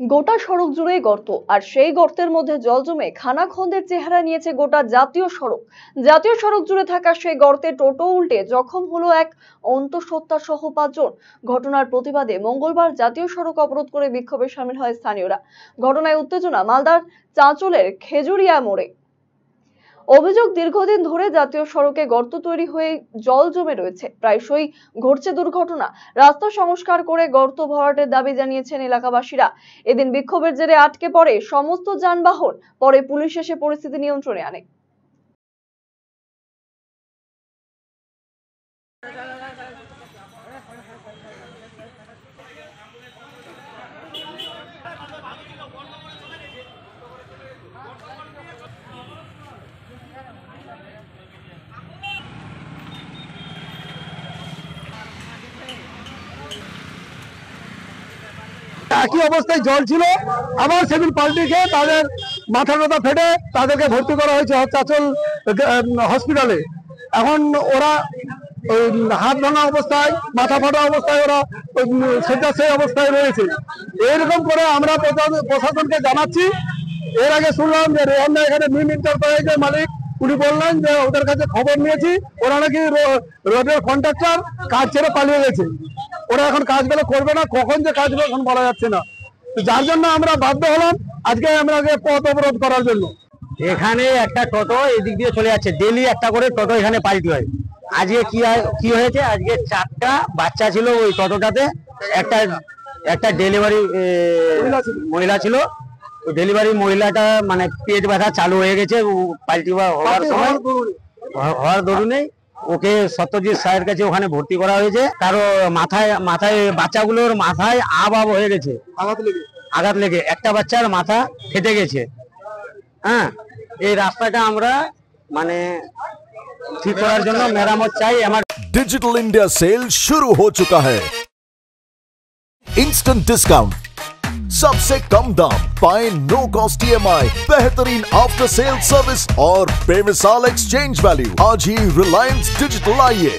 গোটা সড়ক জুড়ে গর্ত, আর সেই গর্তের মধ্যে জল জমে খানাখন্দের চেহারা নিয়েছে গোটা জাতীয় সড়ক জুড়ে থাকা সেই গর্তে টোটো উল্টে জখম হলো এক অন্তঃসত্ত্বা সহ 5 জন। ঘটনার প্রতিবাদে মঙ্গলবার জাতীয় সড়ক অবরোধ করে বিক্ষোভে শামিল হয় স্থানীয়রা। ঘটনায় উত্তেজনা মালদার চাঁচলের খেজুরিয়া মোড়ে। অভিযোগ, দীর্ঘদিন ধরে জাতীয় সড়কে গর্ত তৈরি হয়ে জল জমে রয়েছে, প্রায়শই ঘটছে দুর্ঘটনা। রাস্তা সংস্কার করে গর্ত ভরাটের দাবি জানিয়েছেন এলাকাবাসীরা। এদিন বিক্ষোভের জেরে আটকে পড়ে সমস্ত যানবাহন, পরে পুলিশ এসে পরিস্থিতি নিয়ন্ত্রণে আনে। একই অবস্থায় জল ছিল, আবার সেদিন পাল্টি খেয়ে তাদের মাথা ফেটে তাদেরকে ভর্তি করা হয়েছে চাঁচল হসপিটালে। এখন ওরা হাত ভাঙা অবস্থায়, মাথা ফাটা অবস্থায় ওরা সেই অবস্থায় রয়েছে। এইরকম করে আমরা প্রশাসনকে জানাচ্ছি। এর আগে শুনলাম যে রেহান্না এখানে মিম এন্টারপ্রাইজের মালিক, উনি বললেন যে ওদের কাছে খবর নিয়েছি, ওরা নাকি রোডের কন্ট্রাক্টর কাজ ছেড়ে পালিয়ে গেছে। ওরা এখন কাজগুলো করবে না, কখন যে কাজগুলো এখন বলা যাচ্ছে না। যার জন্য আমরা বাধ্য হলাম আজকে আমরা পথ অবরোধ করার জন্য। এখানে একটা টোটো এদিক দিয়ে চলে যাচ্ছে, ডেলি একটা করে টোটো এখানে পাল্টি হয়। আজকে কি হয়েছে, আজকে 4টা বাচ্চা ছিল ওই টোটোটাতে, একটা ডেলিভারি মহিলা ছিল। ডেলিভারি মহিলাটা মানে পেট ব্যথা চালু হয়ে গেছে পাল্টি হওয়ার দরুনে ওকে সত্যজিৎ স্যারের কাছে ওখানে ভর্তি করা হয়েছে। কারো মাথায় বাচ্চাগুলোর মাথায় আব হয়ে গেছে, আঘাত লেগে একটা বাচ্চার মাথা ফেটে গেছে। হ্যাঁ, এই রাস্তাটা আমরা মানে ঠিক করার জন্য মেরামত চাই। আমার डिजिटल इंडिया सेल शुरू हो चुका है। इंस्टेंट डिस्काउंट, सबसे कम दाम, पाएं नो कॉस्ट EMI, बेहतरीन आफ्टर सेल सर्विस और बेमिसाल एक्सचेंज वैल्यू। आज ही रिलायंस डिजिटल आइए।